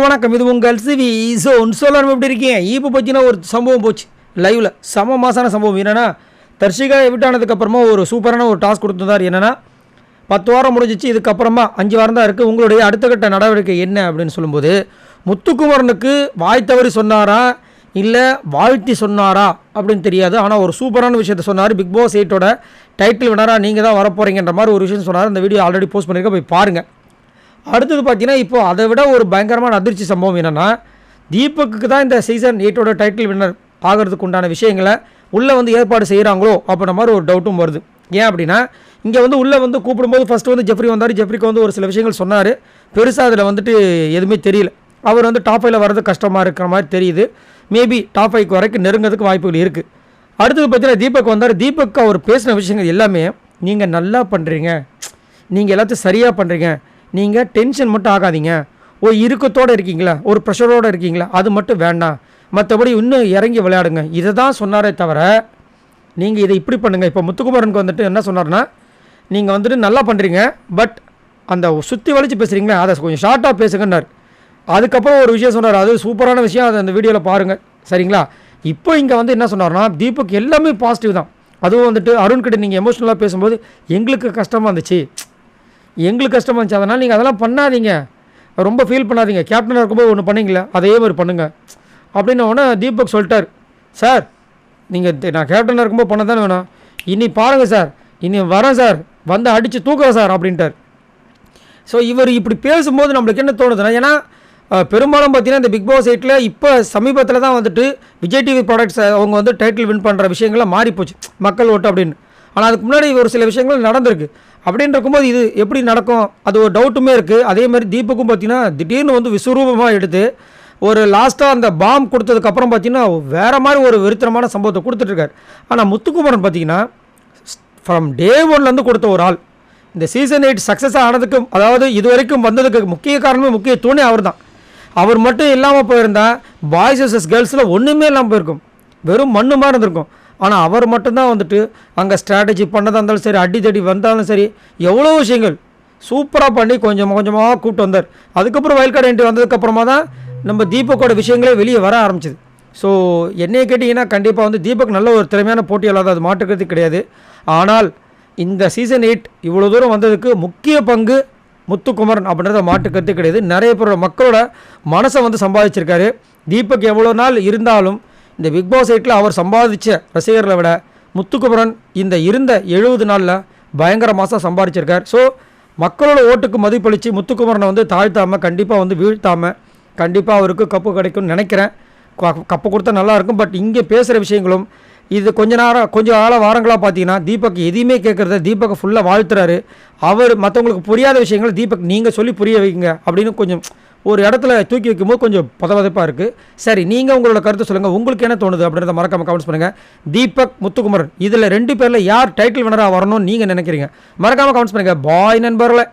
வணக்கம். இது உங்கள் சிவி ஸோன். சொல்லணும் எப்படி இருக்கீங்க? இப்போ பார்த்தீங்கன்னா ஒரு சம்பவம் போச்சு லைவில். செம மாசான சம்பவம். என்னென்னா, தர்ஷிகா எவிட் ஆனதுக்கப்புறமா ஒரு சூப்பரான ஒரு டாஸ்க் கொடுத்துருந்தார். என்னென்னா, 10 வாரம் முடிஞ்சிச்சு, இதுக்கப்புறமா 5 வாரம் தான் இருக்குது, உங்களுடைய அடுத்த கட்ட நடவடிக்கை என்ன அப்படின்னு சொல்லும்போது, முத்துக்குமரனுக்கு வாய் தவறி சொன்னாரா இல்லை வாழ்த்தி சொன்னாரா அப்படின்னு தெரியாது. ஆனால் ஒரு சூப்பரான விஷயத்தை சொன்னார். பிக் பாஸ் 8ஓட டைட்டில் வினராக நீங்கள் தான் வரப்போகிறீங்கன்ற மாதிரி ஒரு விஷயம் சொன்னார். அந்த வீடியோ ஆல்ரெடி போஸ்ட் பண்ணியிருக்க, போய் பாருங்கள். அடுத்தது பார்த்தீங்கன்னா, இப்போது அதை விட ஒரு பயங்கரமான அதிர்ச்சி சம்பவம் என்னென்னா, தீபக்கு தான் இந்த சீசன் 8ஓட டைட்டில் வின்னர் ஆகிறதுக்கு உண்டான விஷயங்களை உள்ளே வந்து ஏற்பாடு செய்கிறாங்களோ அப்படின்ற மாதிரி ஒரு டவுட்டும் வருது. ஏன் அப்படின்னா, இங்கே வந்து உள்ளே வந்து கூப்பிடும்போது ஃபஸ்ட்டு வந்து ஜெஃப்ரி வந்தார். ஜெஃப்ரிக்கு வந்து ஒரு சில விஷயங்கள் சொன்னார். பெருசாக அதில் வந்துட்டு எதுவுமே தெரியல. அவர் வந்து டாப் 5ல் வர்றது கஷ்டமாக இருக்கிற மாதிரி தெரியுது. மேபி டாப் 5 வரைக்கும் நெருங்கிறதுக்கு வாய்ப்புகள் இருக்குது. அடுத்தது பார்த்தீங்கன்னா, தீபக் வந்தார். தீபக் அவர் பேசின விஷயங்கள் எல்லாமே, நீங்கள் நல்லா பண்ணுறீங்க, நீங்கள் எல்லாத்தையும் சரியாக பண்ணுறீங்க, நீங்கள் டென்ஷன் மட்டும் ஆகாதீங்க, ஒரு இறுக்கத்தோடு இருக்கீங்களா, ஒரு ப்ரெஷரோடு இருக்கீங்களா, அது மட்டும் வேண்டாம், மற்றபடி இன்னும் இறங்கி விளையாடுங்க, இதை தான் சொன்னாரே தவிர நீங்கள் இதை இப்படி பண்ணுங்கள். இப்போ முத்துக்குமரனுக்கு வந்துட்டு என்ன சொன்னார்னா, நீங்கள் வந்துட்டு நல்லா பண்ணுறீங்க, பட் அந்த சுற்றி வலிச்சு பேசுகிறீங்களா, அதை கொஞ்சம் ஷார்ட்டாக பேசுங்கன்னார். அதுக்கப்புறம் ஒரு விஷயம் சொன்னார், அது சூப்பரான விஷயம், அதை அந்த வீடியோவில் பாருங்கள், சரிங்களா? இப்போ இங்கே வந்து என்ன சொன்னார்னா, தீபக் எல்லாமே பாசிட்டிவ் தான். அதுவும் வந்துட்டு அருண்கிட்ட நீங்கள் எமோஷ்னலாக பேசும்போது எங்களுக்கு கஷ்டமாக இருந்துச்சு, அதனால் நீங்கள் அதெல்லாம் பண்ணாதீங்க, ரொம்ப ஃபீல் பண்ணாதீங்க, கேப்டனாக இருக்கும்போது ஒன்று பண்ணிங்களே அதே மாதிரி பண்ணுங்கள் அப்படின்னு ஒன்று தீபக் சொல்லிட்டார். சார், நீங்கள் நான் கேப்டனாக இருக்கும்போது பண்ண தானே வேணும், இனி பாருங்கள் சார், இனி வரேன் சார், வந்து அடித்து தூக்குறேன் சார் அப்படின்ட்டார். ஸோ இவர் இப்படி பேசும்போது நம்மளுக்கு என்ன தோணுதுன்னா, ஏன்னா பெரும்பாலும் பார்த்தீங்கன்னா இந்த பிக் பாஸ் 8ல் இப்போ சமீபத்தில் தான் வந்துட்டு விஜய் டிவி ப்ராடக்ட்ஸ் அவங்க வந்து டைட்டில் வின் பண்ணுற விஷயங்கள்லாம் மாறிப்போச்சு, மக்கள் ஓட்டு அப்படின்னு. ஆனால் அதுக்கு முன்னாடி ஒரு சில விஷயங்கள் நடந்திருக்கு. அப்படின்னு இருக்கும்போது இது எப்படி நடக்கும், அது ஒரு டவுட்டுமே இருக்குது. அதே மாதிரி தீபக்கும் பார்த்தீங்கன்னா திடீர்னு வந்து விஸ்வரூபமாக எடுத்து ஒரு லாஸ்ட்டாக அந்த பாம் கொடுத்ததுக்கப்புறம் பார்த்தீங்கன்னா வேறு மாதிரி ஒரு வெறித்தனமான சம்பவத்தை கொடுத்துட்ருக்காரு. ஆனால் முத்துக்குமரன் பார்த்தீங்கன்னா ஃப்ரம் டே 1லேருந்து கொடுத்த ஒரு ஆள். இந்த சீசன் 8 சக்ஸஸ் ஆனதுக்கு, அதாவது இது வரைக்கும் வந்ததுக்கு முக்கிய காரணமே, முக்கிய தூணே அவர் தான். அவர் மட்டும் இல்லாமல் போயிருந்தால் பாய்ஸ் vs கேர்ள்ஸில் ஒன்றுமே இல்லாமல் போயிருக்கும், வெறும் மண்ணு மாதிரி இருந்திருக்கும். ஆனால் அவர் மட்டும்தான் வந்துட்டு அங்கே ஸ்ட்ராட்டஜி பண்ணதாக இருந்தாலும் சரி, அடி தடி வந்தாலும் சரி, எவ்வளோ விஷயங்கள் சூப்பராக பண்ணி கொஞ்சம் கொஞ்சமாக கூப்பிட்டு வந்தார். அதுக்கப்புறம் வைல்ட் கார்டு என்ட்ரி வந்ததுக்கப்புறமா தான் நம்ம தீபக்கோட விஷயங்களே வெளியே வர ஆரம்பிச்சிது. ஸோ என்னையை கேட்டிங்கன்னா, கண்டிப்பாக வந்து தீபக் நல்ல ஒரு திறமையான போட்டியாளர், அது மாற்றுக்கிறது கிடையாது. ஆனால் இந்த சீசன் 8 இவ்வளோ தூரம் வந்ததுக்கு முக்கிய பங்கு முத்துக்குமரன் அப்படின்றத மாற்றுக்கிறது கிடையாது. நிறைய பேரோட மக்களோட மனசை வந்து சம்பாதிச்சிருக்காரு. தீபக் எவ்வளோ நாள் இருந்தாலும் இந்த பிக் பாஸ் 8ல் அவர் சம்பாதிச்ச ரசிகர்களை விட முத்துக்குமரன் இந்த இருந்த 70 நாளில் பயங்கர மாதம் சம்பாதிச்சிருக்கார். ஸோ மக்களோட ஓட்டுக்கு மதிப்பளித்து முத்துக்குமரனை வந்து தாழ்த்தாமல், கண்டிப்பாக வந்து வீழ்த்தாமல், கண்டிப்பாக அவருக்கு கப்பு கிடைக்கும்னு நினைக்கிறேன். கப்பு கொடுத்தா நல்லாயிருக்கும். பட் இங்கே பேசுகிற விஷயங்களும் இது கொஞ்சம் வாரங்களாக பார்த்தீங்கன்னா தீபக் எதையுமே கேட்குறத தீபக்கை ஃபுல்லாக வாழ்த்துறாரு. அவர் மற்றவங்களுக்கு புரியாத விஷயங்களை தீபக் நீங்கள் சொல்லி புரிய வைங்க அப்படின்னு கொஞ்சம் ஒரு இடத்துல தூக்கி வைக்கும்போது கொஞ்சம் பதவதப்பாக இருக்குது. சரி, நீங்கள் உங்களோட கருத்தை சொல்லுங்கள், உங்களுக்கு என்ன தோணுது அப்படின்றத மறக்காமல் கமெண்ட்ஸ் பண்ணுங்கள். தீபக், முத்துக்குமரன் இதில் 2 பேரில் யார் டைட்டில் வினராக வரணும்னு நீங்கள் நினைக்கிறீங்க? மறக்காமல் கமெண்ட்ஸ் பண்ணுங்கள். பாய் நண்பர்களே.